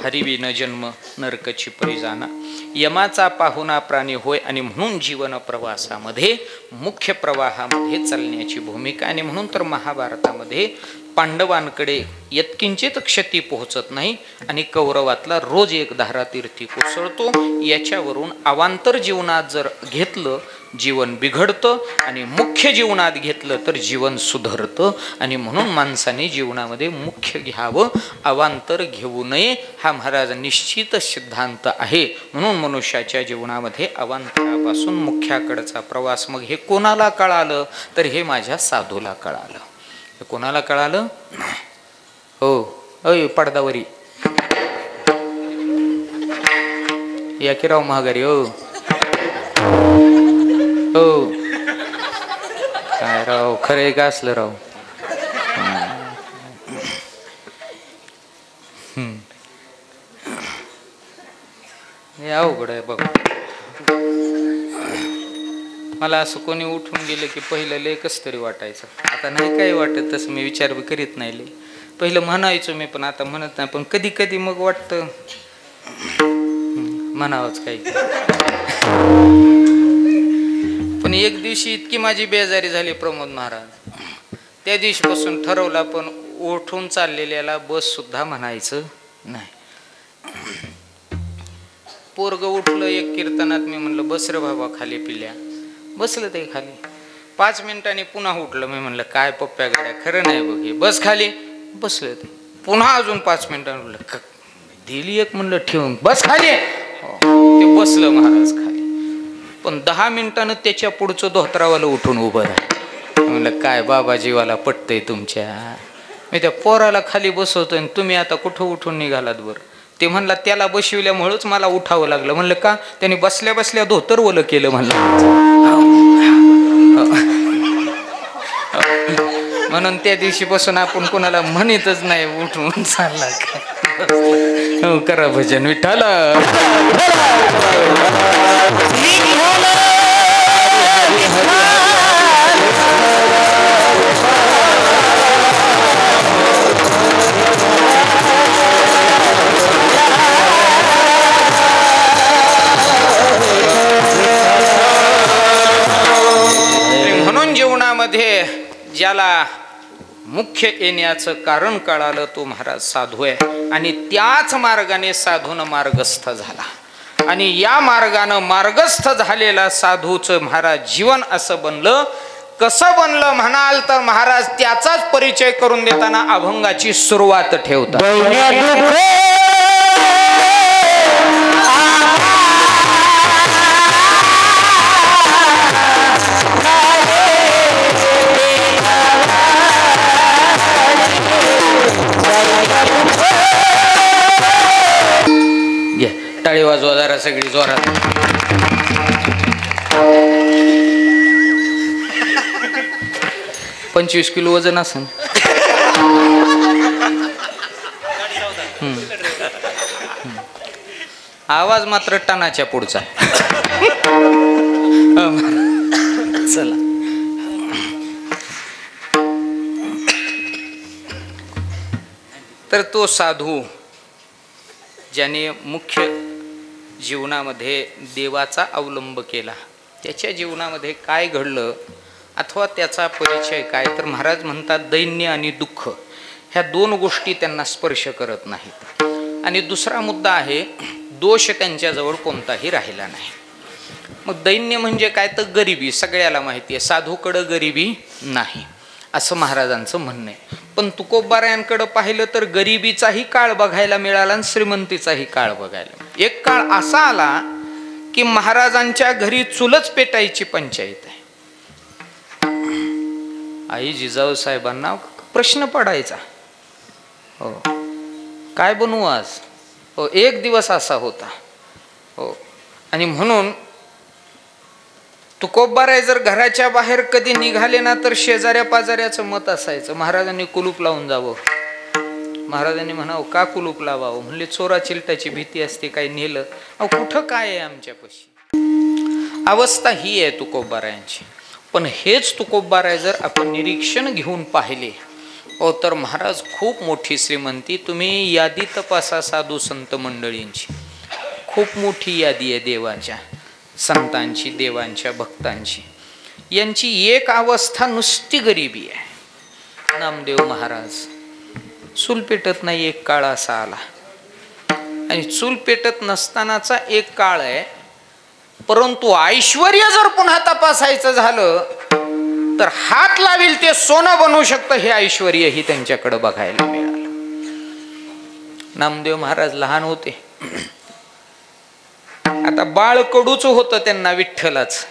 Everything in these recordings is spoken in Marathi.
हरिविन जन्म नरकची परी जाणा. यमाचा पाहुणा प्राणी होय आणि म्हणून जीवन प्रवासामध्ये मुख्य प्रवाहामध्ये चालण्याची भूमिका. आणि म्हणून तर महाभारतामध्ये पांडवांकडे यत्किंचित क्षती पोहोचत नाही आणि कौरवातला रोज एक धारातीर्थी कोसळतो. याच्यावरून अवांतर जीवनात जर घेतलं जीवन बिघडतं आणि मुख्य जीवनात घेतलं तर जीवन सुधारतं. आणि म्हणून माणसाने जीवनामध्ये मुख्य घ्यावं, अवांतर घेऊ नये, हा महाराज निश्चित सिद्धांत आहे. म्हणून मनुष्याच्या जीवनामध्ये अवांतरापासून मुख्याकडचा प्रवास. मग हे कोणाला कळालं तर हे माझ्या साधूला कळालं. हे कोणाला कळालं? हो अय पडदावरी या की राव महागारी. हो हो काय राव खरं का असलं राव. हे अवघड आहे बघ. मला असं कोणी उठून गेलं की पहिलं लय कसं तरी वाटायचं. आता नाही काही वाटत तसं, मी विचार बी करीत नाही. लय पहिलं म्हणायचो मी, पण आता म्हणत नाही. पण कधी कधी मग वाटतं म्हणावंच काही. पण एक दिवशी इतकी माझी बेजारी झाली प्रमोद महाराज, त्या दिवशीपासून ठरवला पण उठून चाललेल्याला बस सुद्धा म्हणायचं नाही. पोरग उठलं एक कीर्तनात, मी म्हणलं बस रे बाबा खाली पिल्या. बसलं ते खाली. 5 मिनिटांनी पुन्हा उठलं. मी म्हणलं काय पप्प्या गाड्या खरं नाही बघ हे, बस खाली. बसलं ते पुन्हा अजून 5 मिनिटांनी उठलं. दिली एक म्हणलं ठेवून बस खाली. ते बसलं महाराज खाली. पण 10 मिनिटानं त्याच्या पुढचं धोत्रावाला उठून उभं राहिलं. म्हणलं काय बाबा जीवाला पटतंय तुमच्या. मी त्या पोराला खाली बसवतोय आणि तुम्ही आता कुठं उठून निघालात बरं. ते म्हणला त्याला बसविल्यामुळंच मला उठावं लागलं. म्हणलं का? त्यांनी बसल्या बसल्या धोतर ओलं केलं म्हणलं. म्हणून त्या दिवशीपासून आपण कोणाला म्हणतच नाही उठून चालला. हो करा भजन विठ्ठल. म्हणून जीवनामध्ये ज्याला मुख्य येण्याचं कारण कळालं तो महाराज साधू आहे. आणि त्याच मार्गाने साधून मार्गस्थ झाला. आणि या मार्गानं मार्गस्थ झालेला साधूचं महाराज जीवन असं बनलं. कसं बनलं म्हणाल तर महाराज त्याचाच परिचय करून देताना अभंगाची सुरुवात ठेवतात. टाळी वाजवा जरा सगळी जोरात. $25 किलो वजन असेल. आवाज मात्र टनाच्या पुढचा. चला तर तो साधू ज्याने मुख्य जीवनामध्ये देवाचा अवलंब केला, त्याच्या जीवनामध्ये काय घडलं अथवा त्याचा परिचय काय, तर महाराज म्हणतात दैन्य आणि दुःख ह्या 2 गोष्टी त्यांना स्पर्श करत नाहीत. आणि दुसरा मुद्दा आहे दोष त्यांच्याजवळ कोणताही राहिला नाही. मग दैन्य म्हणजे काय तर गरिबी, सगळ्याला माहिती आहे. साधूकडं गरिबी नाही असं महाराजांचं म्हणणं आहे. पण तुकोबारायांकडं पाहिलं तर गरिबीचाही काळ बघायला मिळाला आणि श्रीमंतीचाही काळ बघायला. एक काळ असा आला की महाराजांच्या घरी चुलच पेटायची पंचायत आहे. आई जिजाऊ साहेबांना प्रश्न पडायचा, हो काय बनवू आज. हो एक दिवस असा होता. हो आणि म्हणून तुकोबाराय जर घराच्या बाहेर कधी निघाले ना तर शेजाऱ्या पाजाऱ्याचं मत असायचं महाराजांनी कुलूप लावून जावं. महाराजांनी म्हणावं का कुलूप लावावं. म्हणले चोरा चिलटाची भीती असते, काही नेलं. अहो कुठं काय आहे आमच्यापाशी. अवस्था ही आहे तुकोबारायांची. पण हेच तुकोबाराय जर आपण निरीक्षण घेऊन पाहिले हो तर महाराज खूप मोठी श्रीमंती, तुम्ही यादी तपासा साधू संत मंडळींची, खूप मोठी यादी आहे देवाच्या संतांची, देवांच्या भक्तांची. यांची एक अवस्था नुसती गरिबी आहे. नामदेव महाराज चूल पेटत नाही, एक काळ असा आला. आणि चूल पेटत नसतानाचा एक काळ आहे. परंतु ऐश्वर जर पुन्हा तपासायचं झालं तर हात लावील ते सोनं बनवू शकतं, हे ऐश्वर ही त्यांच्याकडे बघायला मिळालं. नामदेव महाराज लहान होते. आता बाळ कडूच होतं त्यांना विठ्ठलाच.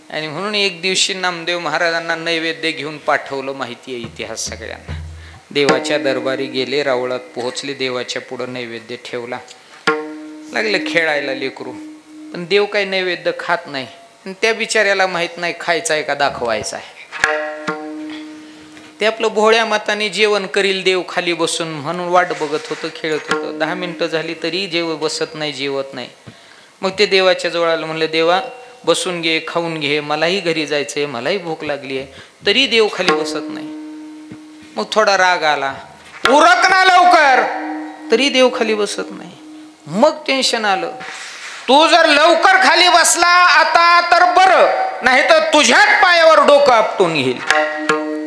आणि म्हणून एक दिवशी नामदेव महाराजांना नैवेद्य घेऊन पाठवलं. माहिती आहे इतिहास सगळ्यांना. देवाच्या दरबारी गेले, रावळात पोहोचले, देवाच्या पुढं नैवेद्य ठेवला. लागले खेळायला लेकरू, पण देव काही नैवेद्य खात नाही. आणि त्या बिचाऱ्याला माहित नाही खायचा आहे का दाखवायचा आहे. ते आपलं भोळ्या मताने जेवण करील देव खाली बसून म्हणून वाट बघत होतं, खेळत होतं. 10 मिनिटं झाली तरी जेव बसत नाही, जेवत नाही. मग ते देवाच्या जवळ आलं, म्हणलं देवा बसून घे, खाऊन घे, मलाही घरी जायचंय, मलाही भूक लागली आहे. तरी देव खाली बसत नाही. मग थोडा राग आला, उरक ना लवकर, तरी देव खाली बसत नाही. मग टेन्शन आलं, तू जर लवकर खाली बसला आता तर बरं, नाही तर तुझ्याच पायावर डोकं आपटून घेईल.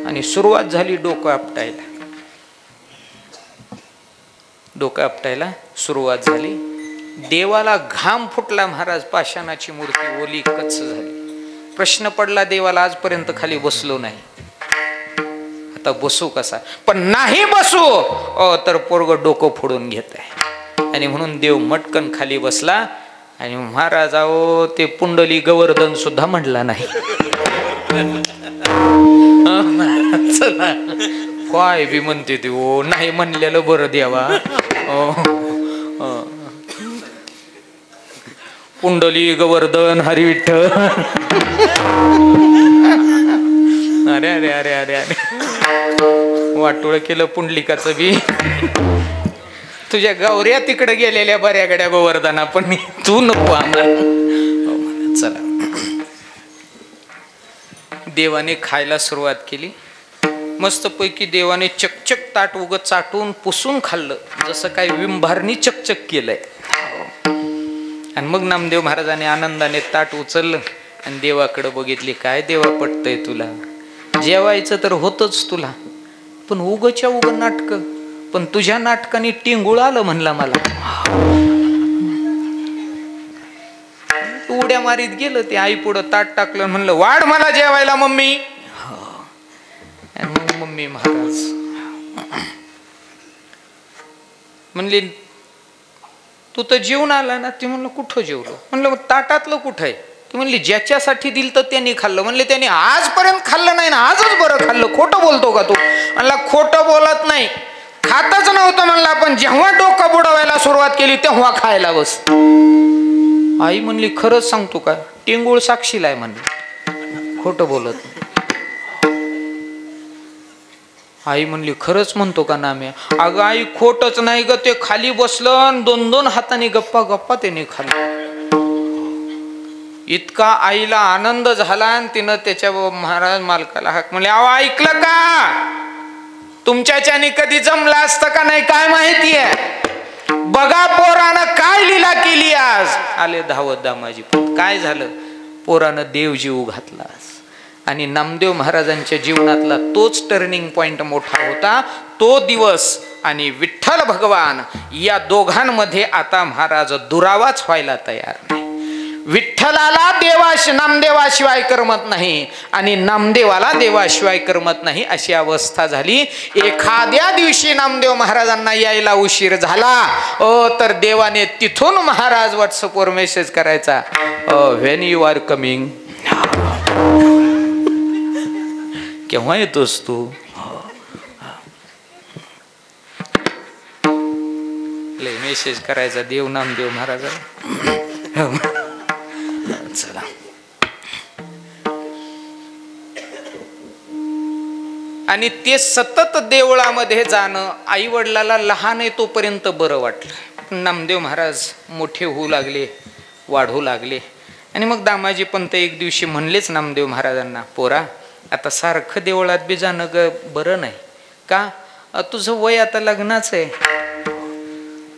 आणि सुरुवात झाली डोकं आपटायला. डोकं आपटायला सुरुवात झाली. देवाला घाम फुटला. महाराज पाषाणाची मूर्ती ओली कच्च झाली. प्रश्न पडला देवाला, आजपर्यंत खाली बसलो नाही, आता बसू कसा. पण नाही बसू तर पोरग डोकं फोडून घेत आहे. आणि म्हणून देव मटकन खाली बसला. आणि महाराज अहो ते पुंडली गोवर्धन सुद्धा म्हणला नाही. चला काय बी म्हणते ते, ओ नाही म्हणलेलं बरं देवा. पुंडली गोवर्धन हरी विठ्ठल. अरे अरे अरे अरे अरे वाटोळ केलं पुंडलिकाचं बी. तुझ्या गौऱ्या तिकडे गेलेल्या बऱ्या गड्या गोवर्धना, पण तू नको आम्हाला. चला देवाने खायला सुरुवात केली. मस्तपैकी देवाने चकचक ताट उगत चाटून पुसून खाल्लं, जसं काय विंभारनी चकचक केलंय. आणि मग नामदेव महाराजांनी आनंदाने ताट उचललं आणि देवाकडे बघितले. काय देवा पटतंय तुला, जेवायचं तर होतच तुला, पण उगच्या उग नाटक. पण तुझ्या नाटकाने टिंगुळ आलं म्हणला मला. उड्या मारीत गेलं ते. आई पुढं ताट टाकलं, म्हणलं वाढ मला जेवायला मम्मी. मग मम्मी महाराज म्हणली तू तर जेवून आला ना. ती म्हणलं कुठं जेवलो. म्हणलं मग ताटातलं कुठं आहे. ती म्हणली ज्याच्यासाठी दिल तर त्यांनी खाल्लं. म्हणले त्यांनी आजपर्यंत खाल्लं नाही ना, आजच बरं खाल्लं. खोटं बोलतो का तू. म्हणला खोटं बोलत नाही, खातच नव्हतं म्हणला, पण जेव्हा डोकं बुडवायला सुरुवात केली तेव्हा खायला बस. आई म्हणली खरंच सांगतो का. टिंगूळ साक्षीला आहे म्हणली, खोटं बोलत नाही. आई म्हणली खरंच म्हणतो का नाम्या. अगं आई खोटच नाही ग, ते खाली बसलं आणि 2-2 हाताने गप्पा गप्पा त्याने खाल्लं. इतका आईला आनंद झाला आणि तिनं त्याच्या महाराज मालकाला हाक म्हणले, अहो ऐकलं का, तुमच्याच्याने कधी जमलं असतं का नाही काय माहितीये. बघा पोरानं काय लीला केली आज. आले धावत दामाजी. काय झालं, पोरानं देव जीव घातला. आणि नामदेव महाराजांच्या जीवनातला तोच टर्निंग पॉइंट मोठा होता, तो दिवस. आणि विठ्ठल भगवान या दोघांमध्ये आता महाराज दुरावाच व्हायला तयार नाही. विठ्ठलाला नामदेवाशिवाय करमत नाही आणि नामदेवाला देवाशिवाय करमत नाही, अशी अवस्था झाली. एखाद्या दिवशी नामदेव महाराजांना यायला उशीर झाला तर देवाने तिथून महाराज व्हॉट्सअपवर मेसेज करायचा, व्हेन यू आर कमिंग. केव्हा येतोस तू. मेसेज करायचा देव नामदेव महाराजांना. चला आणि ते सतत देवळामध्ये जाणं आई वडिलाला लहान आहे तोपर्यंत बरं वाटलं. नामदेव महाराज मोठे होऊ लागले, वाढू लागले. आणि मग दामाजी पंत एक दिवशी म्हणलेच नामदेव महाराजांना, पोरा आता सारखं देवळात बी जाणं ग बरं नाही का? तुझं वय आता लग्नाचं आहे,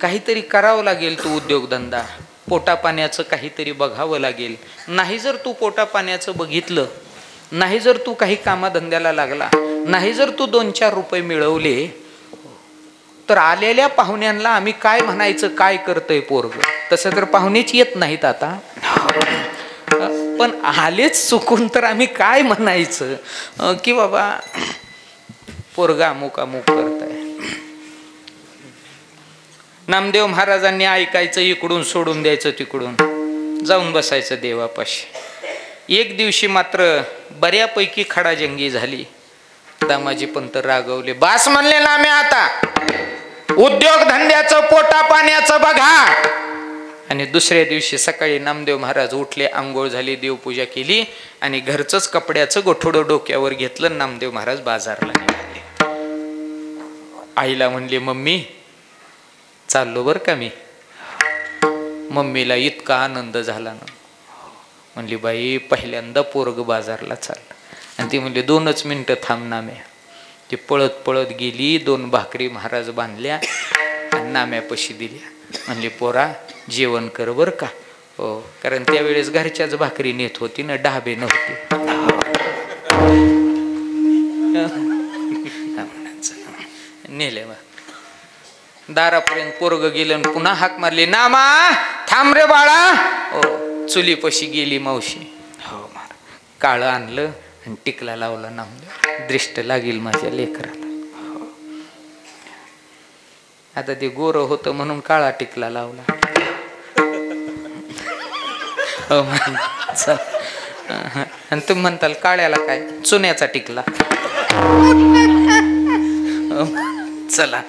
काहीतरी करावं लागेल, तू उद्योगधंदा पोटा पाण्याचं काहीतरी बघावं लागेल. नाही जर तू पोटा पाण्याचं बघितलं, नाही जर तू काही कामाधंद्याला लागला, नाही जर तू 2-4 रुपये मिळवले, तर आलेल्या पाहुण्यांना आम्ही काय म्हणायचं, काय करतंय पोरग? तसं तर पाहुणेच येत नाहीत आता, पण आलेच चुकून तर आम्ही काय म्हणायचं की बाबा पोरगा अमुक अमुक करताय. नामदेव महाराजांनी ऐकायचं, इकडून सोडून द्यायचं, तिकडून जाऊन बसायचं देवापाशी. एक दिवशी मात्र बऱ्यापैकी खडाजंगी झाली. दामाजी पंत रागवले, बास म्हणले ना मी, आता उद्योगधंद्याचं पोटा पाण्याचं बघा. आणि दुसऱ्या दिवशी सकाळी नामदेव महाराज उठले, आंघोळ झाली, देवपूजा केली आणि घरचंच कपड्याचं गोठोडं डोक्यावर घेतलं. नामदेव महाराज बाजारला निघाले. आईला म्हणले, मम्मी चाललो बरं का मी. मम्मीला इतका आनंद झाला ना. म्हणली, बाई पहिल्यांदा पोरग बाजारला चाललं. आणि ती म्हणली, 2च मिनिटं थांब नाम्या. ती पळत पळत गेली, 2 भाकरी महाराज बांधल्या आणि नाम्यापाशी दिल्या. म्हणली, पोरा जेवण कर बरं का. हो, कारण त्यावेळेस घरच्याच भाकरी नेत होती ना, डाबे नव्हते. नेले मग दारापर्यंत पोरग गेलं, पुन्हा हाक मारली, नामा थांब रे बाळा. हो, चुलीपाशी गेली मावशी. हो, मार काळं आणलं आणि टिकला लावला. नामदेव, दृष्ट लागेल माझ्या लेकराला. आता ते गोरं होतं म्हणून काळा टिकला लावला. हो, आणि तुम्ही म्हणताल काळ्याला काय, चुन्याचा टिकला. चला,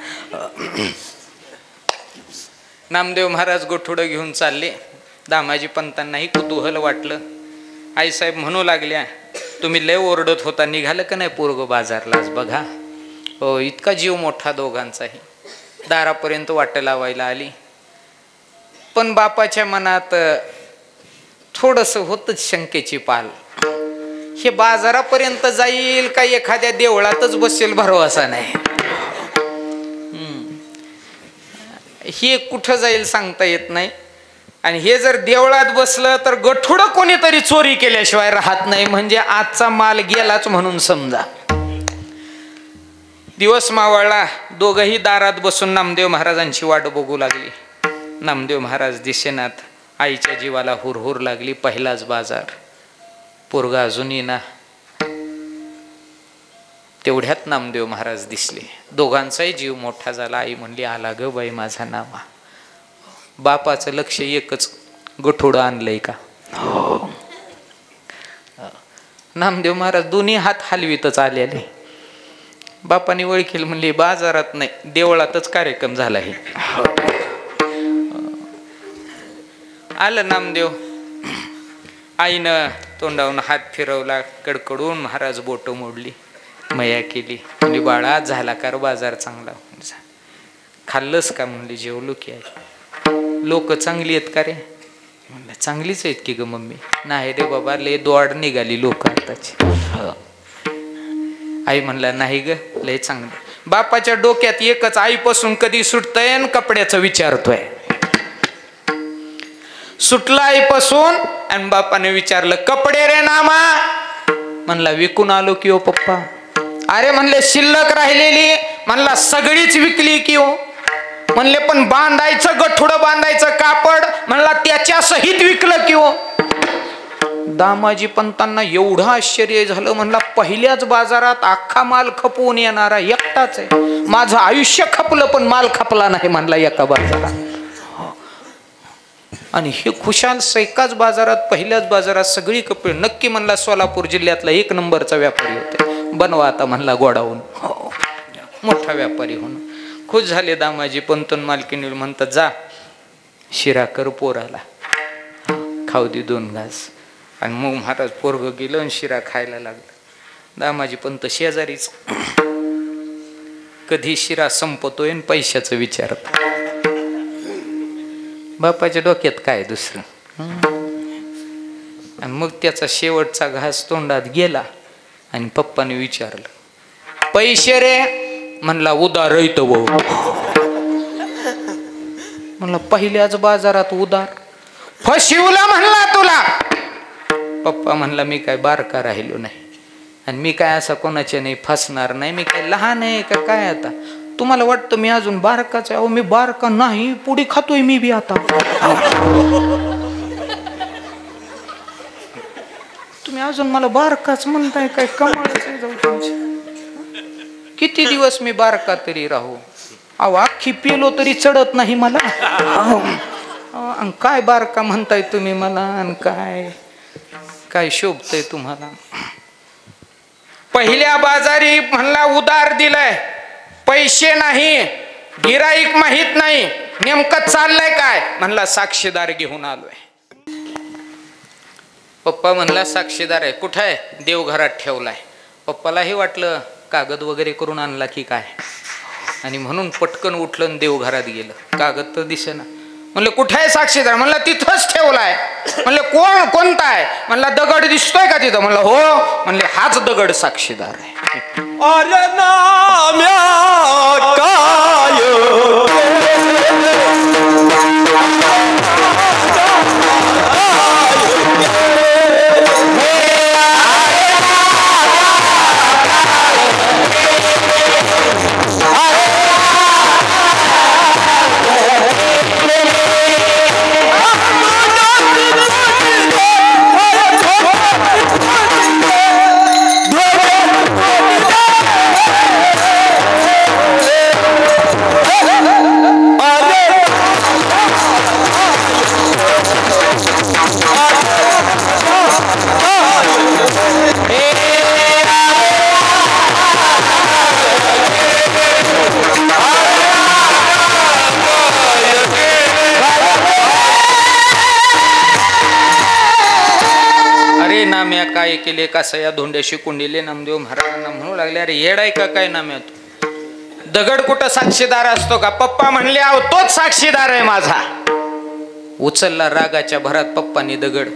नामदेव महाराज गोठोडं घेऊन चालले. दामाजी पंतांनाही कुतूहल वाटलं. आईसाहेब म्हणू लागल्या, तुम्ही लय ओरडत होता, निघालं का नाही पोरग बाजारलाच बघा. हो, इतका जीव मोठा दोघांचाही. दारापर्यंत वाट लावायला आली. पण बापाच्या मनात थोडंसं होतच शंकेची पाल. हे बाजारापर्यंत जाईल का एखाद्या देवळातच बसेल भरवसा नाही. हे कुठं जाईल सांगता येत नाही. आणि हे जर देवळात बसलं तर गठुडं कोणीतरी चोरी केल्याशिवाय राहत नाही, म्हणजे आजचा माल गेलाच म्हणून समजा. दिवस मावळला. दोघंही दारात बसून नामदेव महाराजांची वाट बघू लागली. नामदेव महाराज दिसेनात. आईच्या जीवाला हुरहुर लागली. पहिलाच बाजार, पोरगा अजूनही ना. तेवढ्यात नामदेव महाराज दिसले. दोघांचाही जीव मोठा झाला. आई म्हणली, आला ग बाई माझा नामा. बापाचं लक्ष एकच, गठोडं आणलंय का. नामदेव महाराज दोन्ही हात हलवीतच आलेले. बापाने ओळखेल म्हणली, बाजारात नाही, देवळातच कार्यक्रम झाला आहे. आलं नामदेव. आईनं तोंडावून हात फिरवला, कडकडून महाराज बोट मोडली, मया केली. म्हणली, बाळा झाला का बाजार चांगला. खाल्लंस का. म्हणली, जेवलो की. आई, लोक चांगली आहेत का रे. म्हणलं, चांगलीच आहेत की ग मम्मी. नाही रे बाबा, लय दोड निघाली लोक आताची. आई म्हणला, नाही ग लय चांगलं. बापाच्या डोक्यात एकच, आईपासून कधी सुटतंय आणि कपड्याचं विचारतोय. सुटला आईपासून आणि बापाने विचारलं, कपडे रे नामा. म्हणला, विकून आलो की हो पप्पा. अरे म्हणले, शिल्लक राहिलेली. म्हणला, सगळीच विकली की हो. म्हणले, पण बांधायचं गठुडं बांधायचं कापड. म्हणला, त्याच्या सहित विकलं की हो. दामाजी पंतांना एवढं आश्चर्य झालं. म्हणला, पहिल्याच बाजारात अख्खा माल खपवून येणारा एकटाच आहे. माझं आयुष्य खपलं पण माल खपला नाही म्हणला एका बाजारात. आणि हे खुशाल एकाच बाजारात, पहिल्याच बाजारात सगळी कपडे. नक्की म्हणला सोलापूर जिल्ह्यातला 1 नंबरचा व्यापारी होते. बनवा आता म्हणला गोडाऊन. मोठा व्यापारी होणं. खुश झाले दामाजी पंतन. मालकीने म्हणतात, जा शिरा कर पोराला, खाऊ दे 2 घास. आणि मग महाराज पोरग गेलं आणि शिरा खायला लागलं. दामाजी पंत शेजारीच. कधी शिरा संपतोय आणि पैशाचं विचारत. बापाच्या डोक्यात काय दुसरं. आणि मग त्याचा शेवटचा घास तोंडात गेला आणि पप्पाने विचारलं, पैसे रे? म्हणला उदार येतो भाऊ. म्हणलं पहिल्याच बाजारात उदार? फशिवला म्हणला तुला. पप्पा म्हणला मी काय बारका राहिलो नाही आणि मी काय असं कोणाच्या नाही फसणार नाही. मी काय लहान आहे का काय? आता तुम्हाला वाटतं मी अजून बारकाच आहे? अहो मी बारका नाही, पुढे खातोय मी बी आता. तुम्ही अजून मला बारकाच म्हणताय, काय कमालच आहे जाऊ तुमची. किती दिवस मी बारका तरी राहू? अहो अख्खी पेलो तरी चढत नाही मला. काय बारका म्हणताय तुम्ही मला? आणि काय शोभतय तुम्हाला? पहिल्या बाजारी म्हणला उधार दिलाय, पैसे नाही, गिराईक माहित नाही, नेमकं चाललंय काय? म्हणला साक्षीदार घेऊन आलोय. पप्पा म्हणला साक्षीदार आहे कुठं आहे? देवघरात ठेवलाय. पप्पालाही वाटलं कागद वगैरे करून आणला की काय, आणि म्हणून पटकन उठलं आणि देवघरात गेलं. कागद तर दिसेना. म्हणलं कुठे आहे साक्षीदार? म्हणलं तिथंच ठेवलाय. म्हणलं कोणता आहे? म्हणला दगड दिसतोय का तिथं? म्हणलं हो. म्हणले हाच दगड साक्षीदार आहे. अरे नाम्या काय काय केले कसं या धोंड्याशी कुंडीले नामदेव महाराजांना म्हणू लागले, अरे येडाय का काय नाम्या तू? दगड कुठं साक्षीदार असतो का? पप्पा म्हणले अहो तोच साक्षीदार आहे माझा. उचलला रागाच्या भरात पप्पांनी दगड.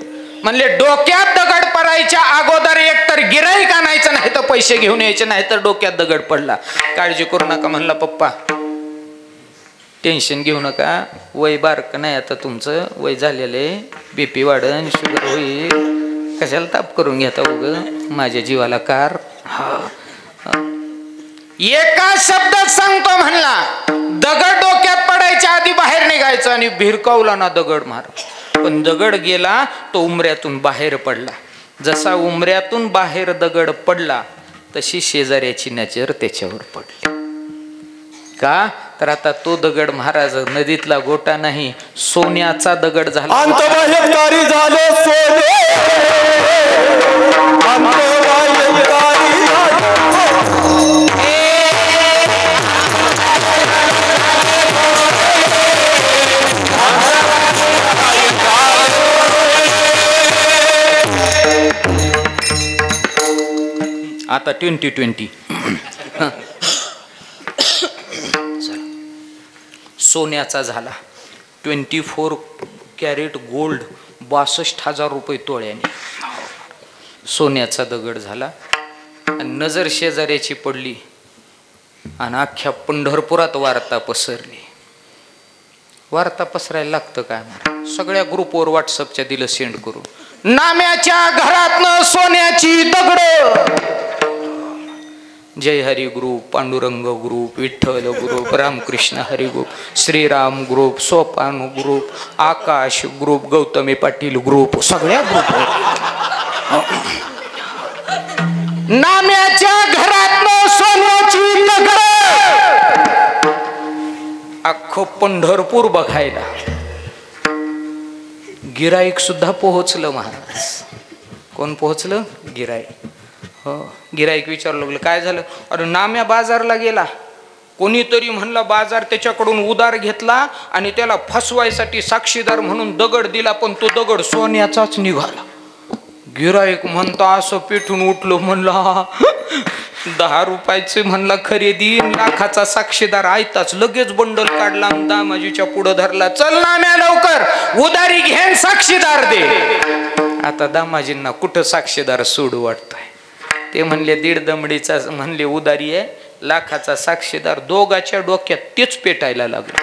म्हणले डोक्यात दगड पडायच्या अगोदर एक तर गिराईक आणायचं, नाही तर पैसे घेऊन यायचे, नाही तर डोक्यात दगड पडला. काळजी करू नका म्हणला पप्पा, टेन्शन घेऊ नका, वय बारक नाही आता तुमचं, वय झालेले, बीपी वाढन, शुगर होईल, कशाला ताप करून घेता उग माझ्या जीवाला कार. एका शब्दात सांगतो म्हणला, दगड डोक्यात पडायच्या आधी बाहेर निघायचं. आणि भिरकावला ना दगड मार, पण दगड गेला तो उमऱ्यातून बाहेर पडला. जसा उमऱ्यातून बाहेर दगड पडला तशी शेजाऱ्याची नजर त्याच्यावर पडली. का तर आता तो दगड महाराज नदीतला गोटा नाही, सोन्याचा दगड झाला. आता 2020 सोन्याचा झाला. 24 कॅरेट गोल्ड 62,000 रुपये तोळ्याने सोन्याचा दगड झाला. आणि नजर शेजाऱ्याची पडली आणि अख्ख्या पंढरपुरात वार्ता पसरली. वार्ता पसरायला लागतं काय म्हणा, सगळ्या ग्रुपवर व्हॉट्सअपच्या दिलं सेंड करून, नाम्याच्या घरातनं सोन्याची दगड. Jay Hari group, Pandurang group, Vitthal group, Ramkrishna Hari group, Shriram group, Sopan group, Akash group, Gautami Patil group, सगळ्या ग्रुप. नाम्याच्या घरातनं सोन्याची दगड. अख्खं पंढरपूर बघायला. गिराईक सुद्धा पोहोचलं महाराज. कोण पोहोचलं? गिराईक. हो, गिराईक विचारू लागलं काय झालं? अरे नाम्या बाजारला गेला, कोणीतरी म्हणलं बाजार त्याच्याकडून उधार घेतला आणि त्याला फसवायसाठी साक्षीदार म्हणून दगड दिला, पण तो दगड सोन्याचाच निघाला. गिराईक म्हणता असं पेटून उठलो, म्हणला 10 रुपयाचे म्हणला खरेदी, लाखाचा साक्षीदार. आयताच लगेच बंडल काढला, दामाजीच्या पुढं धरला. चल नाम्या लवकर उधारी घेन साक्षीदार दे. आता दामाजींना कुठं साक्षीदार सोडू वाटतंय. ते म्हणले 1.5 दमडीचा म्हणले उदारी आहे, लाखाचा साक्षीदार. दोघाच्या डोक्यात तेच पेटायला लागलं.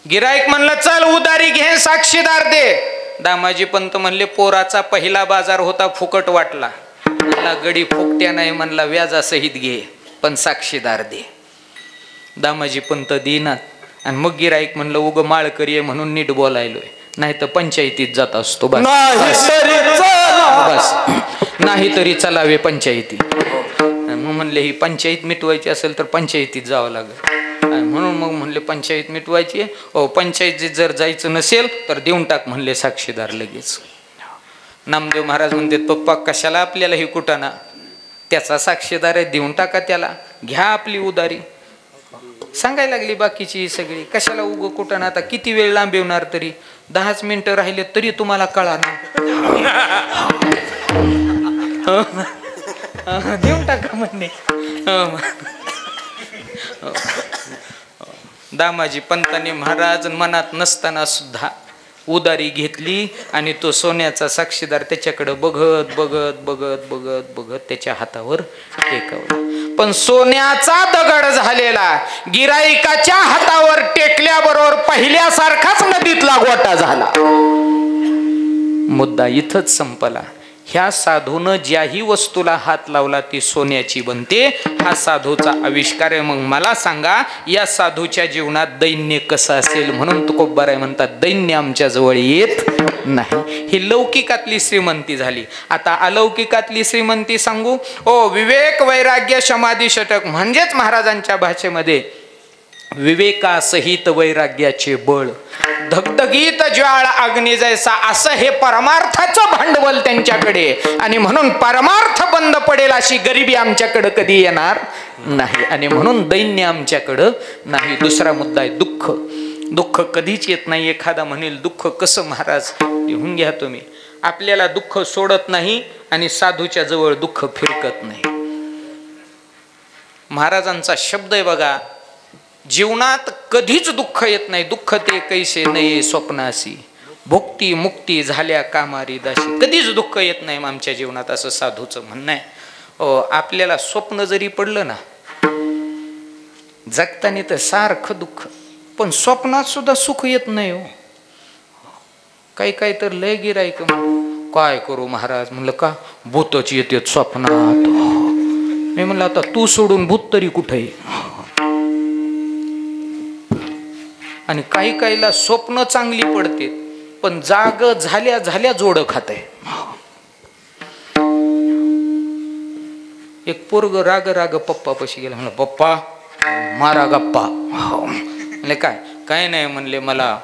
गिराईक म्हणलं चल उदारी घे, साक्षीदार दे. दामाजी पंत म्हणले पोराचा पहिला बाजार होता, फुकट वाटला. म्हणला गडी फुकट्या नाही, म्हणला व्याजासहित घे, पण साक्षीदार दे. दामाजी पंत देईनात. आणि मग गिराईक म्हणलं उग माळकरी आहे म्हणून नीट बोलायलोय, नाही तर पंचायतीत जात असतो. बस नाही तरी चलावे पंचायती. मग म्हणले ही पंचायत मिटवायची असेल तर पंचायतीत जावं लागेल. म्हणून मग म्हणले पंचायत मिटवायची आहे. पंचायतीत जर जायचं नसेल तर देऊन टाक म्हणले साक्षीदार लगेच. नामदेव महाराज म्हणते पप्पा कशाला आपल्याला ही कुटाणा, त्याचा साक्षीदार आहे, देऊन टाका त्याला, घ्या आपली उदारी. सांगायला लागली बाकीची सगळी, कशाला उगं कुटाणा, आता किती वेळ लांबवणार, तरी 10 मिनिटं राहिले तरी तुम्हाला कळणार. देऊन टाका म्हणणे. दामाजी पंतांनी महाराज मनात नसताना सुद्धा उदारी घेतली आणि तो सोन्याचा साक्षीदार त्याच्याकडे बघत बघत बघत बघत बघत त्याच्या हातावर टेकवला. पण सोन्याचा दगड झालेला गिराईकाच्या हातावर टेकल्याबरोबर पहिल्यासारखाच नदीतला गोटा झाला. मुद्दा इथंच संपला. ह्या साधूनं ज्याही वस्तूला हात लावला ती सोन्याची बनते, हा साधूचा आविष्कार आहे. मग मला सांगा या साधूच्या जीवनात दैन्य कसं असेल. म्हणून तुकोबाराय म्हणतात दैन्य आमच्या जवळ येत नाही. ही लौकिकातली श्रीमंती झाली. आता अलौकिकातली श्रीमंती सांगू. विवेक वैराग्य समाधी षटक म्हणजेच महाराजांच्या भाषेमध्ये विवेकासहित वैराग्याचे बळ, धगधगीत ज्वाळ अग्नी जैसा, असं हे परमार्थाचं भांडवल त्यांच्याकडे. आणि म्हणून परमार्थ बंद पडेल अशी गरिबी आमच्याकडे कधी येणार नाही. आणि म्हणून दैन्य आमच्याकडं नाही. दुसरा मुद्दा आहे दुःख. दुःख कधीच येत नाही. एखादा म्हणेल दुःख कसं महाराज, लिहून घ्या तुम्ही. आपल्याला दुःख सोडत नाही आणि साधूच्या जवळ दुःख फिरकत नाही. महाराजांचा शब्द आहे बघा, जीवनात कधीच दुःख येत नाही. दुःख ते कैसे नये स्वप्नासी, भुक्ती मुक्ती झाल्या कामारी दासी. कधीच दुःख येत नाही आमच्या जीवनात, असं साधूचं म्हणणं आहे. आपल्याला स्वप्न जरी पडलं ना, जगताना तर सारखं दुःख, पण स्वप्नात सुद्धा सुख येत नाही हो. काही तर लय गिराईक काय करू महाराज. म्हणलं का, भूतच येते स्वप्नात. मी म्हणलं आता तू सोडून भूत तरी कुठे. आणि काहीला स्वप्न चांगली पडते पण जाग झाल्या झाल्या जोड खाते. एक पोरग राग राग पप्पा पशी गेला. म्हणलं पप्पा मारा गप्पा. म्हणले काय नाही. म्हणले मला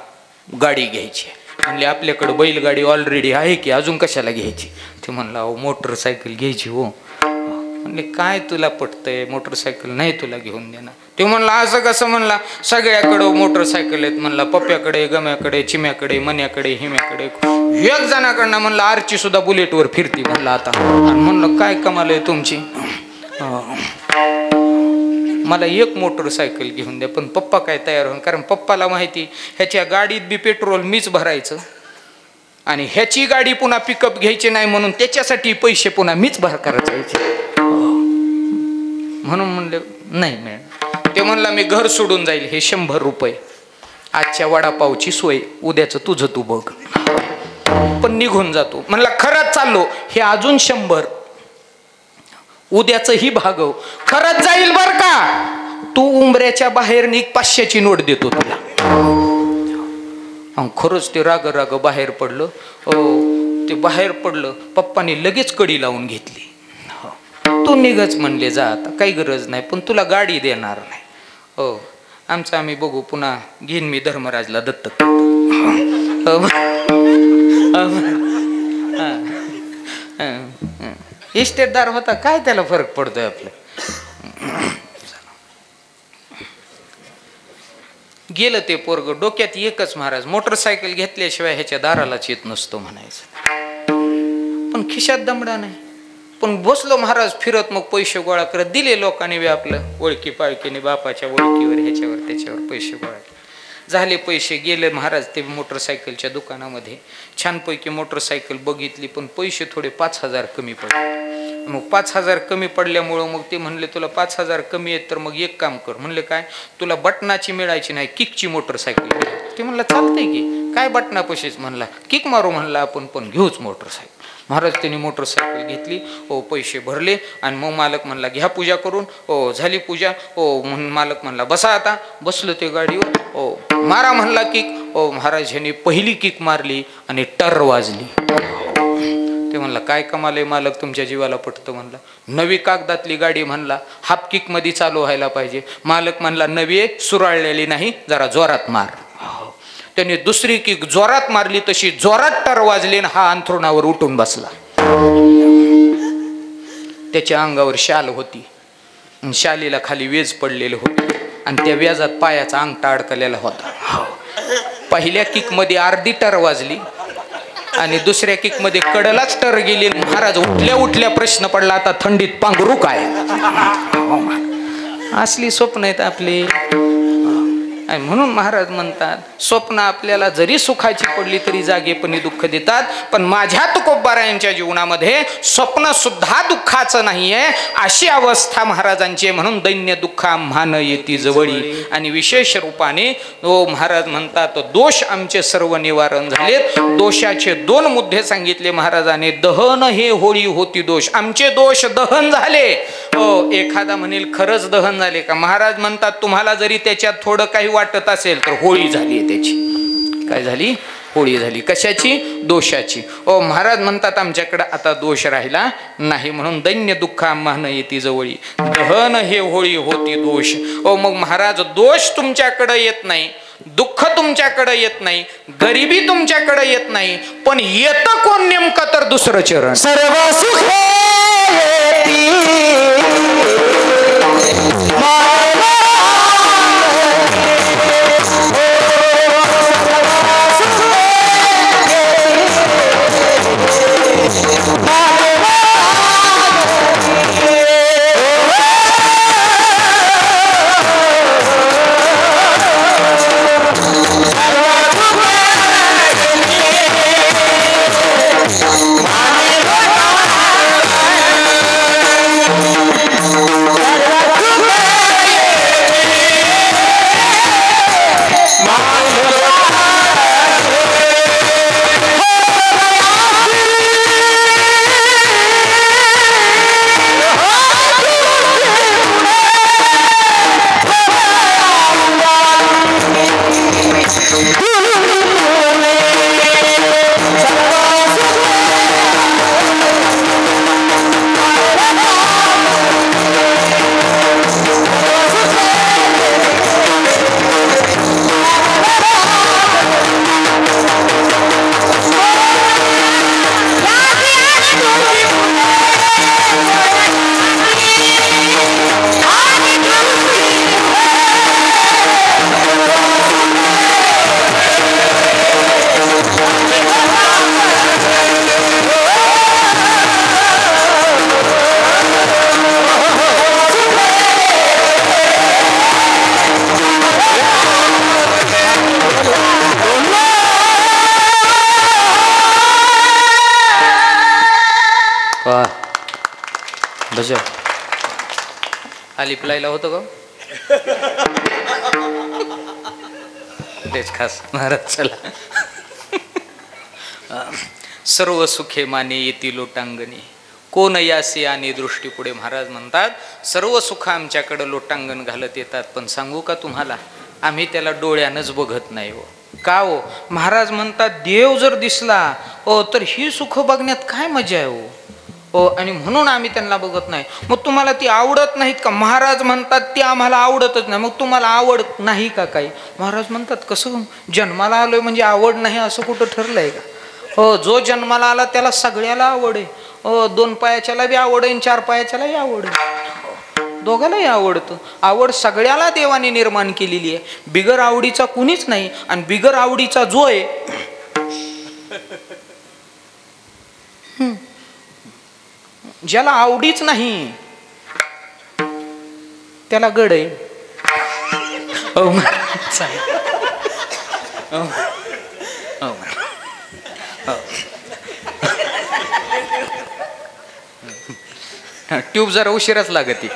गाडी घ्यायची. म्हणले आपल्याकडे बैलगाडी ऑलरेडी आहे की अजून कशाला घ्यायची. ते म्हणला मोटरसायकल घ्यायची हो. म्हणले काय तुला पटतंय, मोटरसायकल नाही तुला घेऊन देणार. ते म्हणला असं कसं. म्हणला सगळ्याकडं मोटरसायकल आहेत. म्हणला पप्प्याकडे, गम्याकडे, चिम्याकडे, मन्याकडे, हिम्याकडे, एक जणाकडनं म्हणला आरची सुद्धा बुलेटवर फिरती. म्हणला आता. आणि म्हणलं काय कमाल आहे तुमची, मला एक मोटरसायकल घेऊन द्या. पण पप्पा काय तयार होऊन, कारण पप्पाला माहिती ह्याच्या गाडीत बी पेट्रोल मीच भरायचं आणि ह्याची गाडी पुन्हा पिकअप घ्यायची नाही म्हणून त्याच्यासाठी पैसे पुन्हा मीच भर करायचे. म्हणून म्हणले नाही मॅडम. ते म्हणला मी घर सोडून जाईल, हे 100 रुपये, आजच्या वडापावची सोय, उद्याचं तुझं तू बघ. पण निघून जातो. म्हणला खरंच चाललो, हे अजून 100, उद्याच ही भागव, खरंच जाईल बर का, तू उंबऱ्याच्या बाहेर निघ, 500ची नोट देतो तुला. खरंच ते राग राग बाहेर पडलं. ते बाहेर पडलं. पप्पाने लगेच कडी लावून घेतली. तू निघच म्हणले, जा आता काही गरज नाही, पण तुला गाडी देणार नाही. आमचं आम्ही बघू, पुन्हा घेईन मी धर्मराजला दत्तक. इस्टेटदार होता, काय त्याला फरक पडतोय आपलं. गेलं ते पोरग. डोक्यात एकच, महाराज मोटरसायकल घेतल्याशिवाय ह्याच्या दारालाच येत नसतो म्हणायचं. पण खिशात दमडा नाही. पण बसलो महाराज फिरत, मग पैसे गोळा करत दिले लोकांनी बी आपलं ओळखी पाळखीने, बापाच्या ओळखीवर, ह्याच्यावर त्याच्यावर पैसे गोळा केले. झाले पैसे, गेले महाराज ते मोटरसायकलच्या दुकानामध्ये, छानपैकी मोटरसायकल बघितली, पण पैसे थोडे 5,000 कमी पडले. मग 5,000 कमी पडल्यामुळं मग ते म्हणले तुला 5,000 कमी आहेत तर मग एक काम कर. म्हणले काय, तुला बटनाची मिळायची नाही, किकची मोटरसायकल मिळाली. ते म्हणलं चालतंय की, काय बटना पशीच, म्हणला किक मारू, म्हणला आपण पण घेऊच मोटरसायकल. महाराज त्यांनी मोटरसायकल घेतली, ओ पैसे भरले आणि मग मालक म्हणला घ्या पूजा करून. ओ झाली पूजा. ओ म्हणून मालक म्हणला बसा. आता बसलो ते गाडीवर. ओ मारा म्हणला किक. ओ महाराज ह्याने पहिली किक मारली आणि टर वाजली. ते म्हणला काय कमाल आहे मालक, तुमच्या जीवाला पटतं. म्हणला नवी कागदातली गाडी, म्हणला हाफ किक मध्ये चालू व्हायला पाहिजे. मालक म्हणला नवी सुराळलेली नाही, जरा जोरात मार. त्याने दुसरी किक जोरात मारली, तशी जोरात टर वाजली आणि हा अंथरुणावर उठून बसला. त्याच्या अंगावर शाल होती, शालीला खाली वेज पडलेलं होतं आणि त्या व्याजात पायाचा अंगठा अडकलेला होता. पहिल्या किक मध्ये अर्धी टर वाजली आणि दुसऱ्या किक मध्ये कडलाच टर गेली. महाराज उठल्या उठल्या प्रश्न पडला, आता थंडीत पांघरू काय. असली स्वप्न आहेत आपली. म्हणून महाराज म्हणतात स्वप्न आपल्याला जरी सुखाची पडली तरी जागेपणी दुःख देतात, पण माझ्या तुकोबारायांच्या जीवनामध्ये स्वप्न सुद्धा दुःखाचं नाहीये, अशी अवस्था महाराजांची. म्हणून दैन्य दुःख आम्हान येती जवळी. आणि विशेष रूपाने महाराज म्हणतात दोष आमचे सर्व निवारण झालेत. दोषाचे 2 मुद्दे सांगितले महाराजांनी. दहन हे होळी होती दोष, आमचे दोष दहन झाले. एखादा म्हणेल खरंच दहन झाले का. महाराज म्हणतात तुम्हाला जरी त्याच्यात थोडं काही वाटत असेल तर होळी झाली त्याची. काय झाली? होळी झाली. कशाची? दोषाची. महाराज म्हणतात आमच्याकडे आता दोष राहिला नाही, म्हणून दैन्य दुःख आम्हान येती जवळी. दहन हे होळी होती दोष. मग महाराज दोष तुमच्याकडे येत नाही, दुःख तुमच्याकडे येत नाही, गरिबी तुमच्याकडे येत नाही, पण येतं कोण नेमकं तर दुसरं चरण. सर्व सुखे लिपलायला होतं का तेच खास महाराज. चला सर्व सुखे माने येती लोटांगणी, कोण यासी आणि दृष्टी पुढे. महाराज म्हणतात सर्व सुख आमच्याकडे लोटांगण घालत येतात, पण सांगू का तुम्हाला आम्ही त्याला डोळ्यानंच बघत नाही. हो का हो. महाराज म्हणतात देव जर दिसला तर ही सुख बघण्यात काय मजा आहे. हो आणि म्हणून आम्ही त्यांना बघत नाही. मग तुम्हाला ती आवडत नाहीत का. महाराज म्हणतात ती आम्हाला आवडतच नाही. मग तुम्हाला आवड नाही का काही. महाराज म्हणतात कसं जन्माला आलोय म्हणजे आवड नाही असं कुठं ठरलंय का. जो जन्माला आला त्याला सगळ्याला आवड आहे. 2 पायाच्याला बी आवड आहे, 4 पायाच्यालाही आवड आहे, दोघांनाही आवडतं. आवड सगळ्याला देवाने निर्माण केलेली आहे. बिगर आवडीचा कुणीच नाही. आणि बिगर आवडीचा जो आहे ज्याला आवडीच नाही त्याला गड आहे. ट्यूब जरा उशिराच लागती.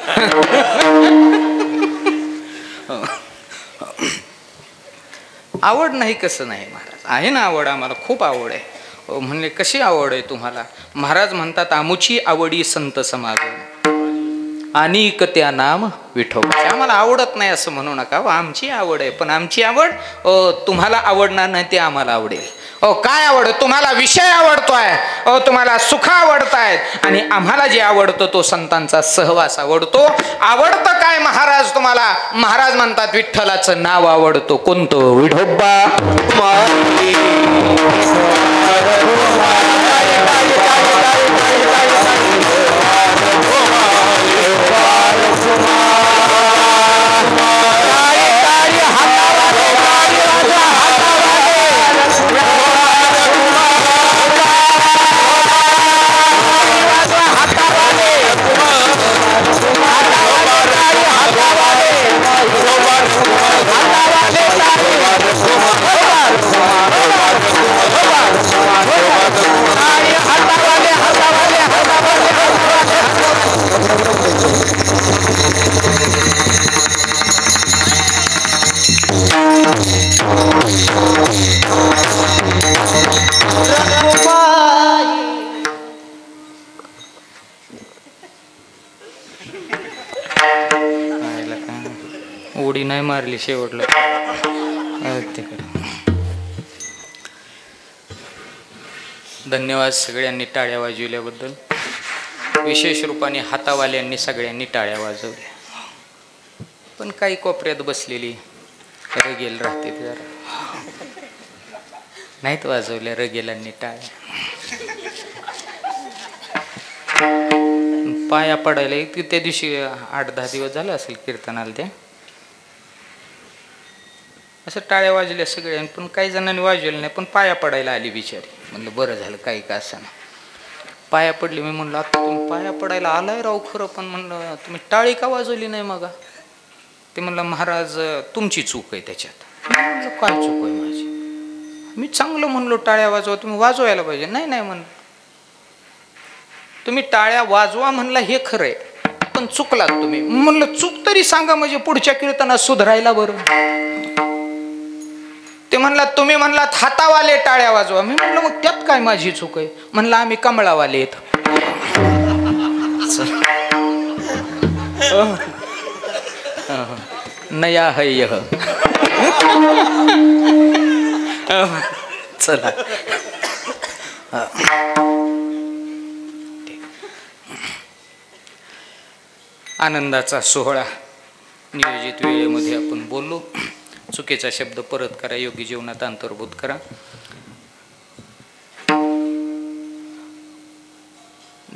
आवड नाही कसं नाही महाराज, आहे ना आवड, आम्हाला खूप आवड आहे. म्हणले कशी आवड आहे तुम्हाला? महाराज म्हणतात आमुची आवडी संत समागम अनिक त्या नाम विठोबा. आम्हाला आवडत नाही असं म्हणू नका, आमची आवड आहे, पण आमची आवड तुम्हाला आवडणार नाही ते आम्हाला आवडेल. काय आवड? तुम्हाला विषय आवडतोय, तुम्हाला सुख आवडतायत, आणि आम्हाला जे आवडतं तो संतांचा सहवास आवडतो. आवडतं काय महाराज तुम्हाला? महाराज म्हणतात विठ्ठलाचं नाव आवडतो. कोणतं? विठोबा. उडी नाही मारली शेवटला. धन्यवाद सगळ्यांनी टाळ्या वाजविल्याबद्दल. विशेष रूपाने हातावाल्यांनी सगळ्यांनी टाळ्या वाजवल्या. पण काही कोपऱ्यात बसलेली रगेल राहते जरा नाहीत वाजवल्या रगेलांनी टाळ्या. पाया पडायला त्या दिवशी 8-10 दिवस झालं असेल कीर्तनाला, त्या असं टाळ्या वाजल्या सगळ्यांनी, पण काही जणांनी वाजवलं नाही, पण पाया पडायला आली बिचारी. म्हणलं बरं झालं, काही का असं पाया पडली. मी म्हणलं आता तुम्ही पाया पडायला आलाय राव खरं, पण म्हणलं तुम्ही टाळी का वाजवली नाही मग? ते म्हणलं महाराज तुमची चूक आहे त्याच्यात. म्हणलं काय चूक आहे माझी? मी चांगलं म्हणलो टाळ्या वाजवा, तुम्ही वाजवायला पाहिजे. नाही नाही म्हणलं, तुम्ही टाळ्या वाजवा म्हणला हे खरं आहे, पण चुकलात तुम्ही. म्हणलं चूक तरी सांगा म्हणजे पुढच्या कीर्तनात सुधारायला बरं. ते म्हणला तुम्ही म्हणलात हातावाले टाळ्या वाजवा. मी म्हणलं मग त्यात काय माझी चूक आहे? म्हणलं आम्ही कमळावाले आहेत. नया है चला. आनंदाचा सोहळा नियोजित वेळेमध्ये आपण बोललो. चुकीचा शब्द परत करा, योगी जीवनात अंतर्भूत करा.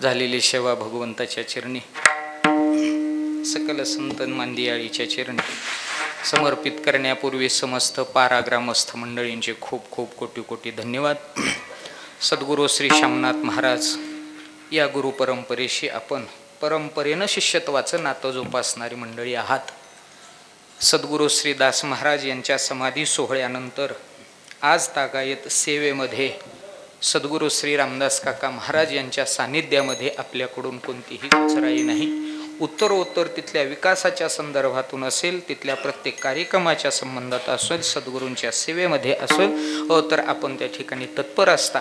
झालेली सेवा भगवंताच्या चरणी, सकल संत मांदियाळीच्या चरणी समर्पित करण्यापूर्वी समस्त पाराग्रामस्थ मंडळींचे खूप खूप कोटी कोटी धन्यवाद. सद्गुरू श्री श्यामनाथ महाराज या गुरु परंपरेशी आपण परंपरेनं शिष्यत्वाचं नातं जोपासणारी मंडळी आहात. सद्गुरू श्री दास महाराज यांच्या समाधी सोहळ्यानंतर आज तागायत सेवेमध्ये सद्गुरू श्री रामदास काका महाराज यांच्या सानिध्यामध्ये आपल्याकडून कोणतीही कचराई नाही. उत्तरोत्तर तिथल्या विकासाच्या संदर्भातून असेल, तिथल्या प्रत्येक कार्यक्रमाच्या संबंधात असेल, सद्गुरूंच्या सेवेमध्ये असेल तर आपण त्या ठिकाणी तत्पर असता,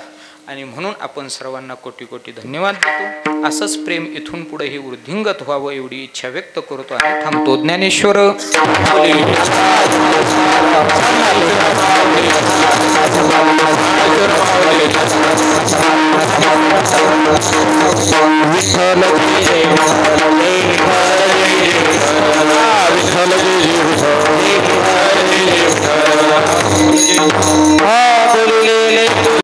आणि म्हणून आपण सर्वांना कोटी कोटी धन्यवाद देतो. असंच प्रेम इथून पुढेही वृद्धिंगत व्हावं एवढी इच्छा व्यक्त करतो आणि थांबतो. ज्ञानेश्वर विठ्ठल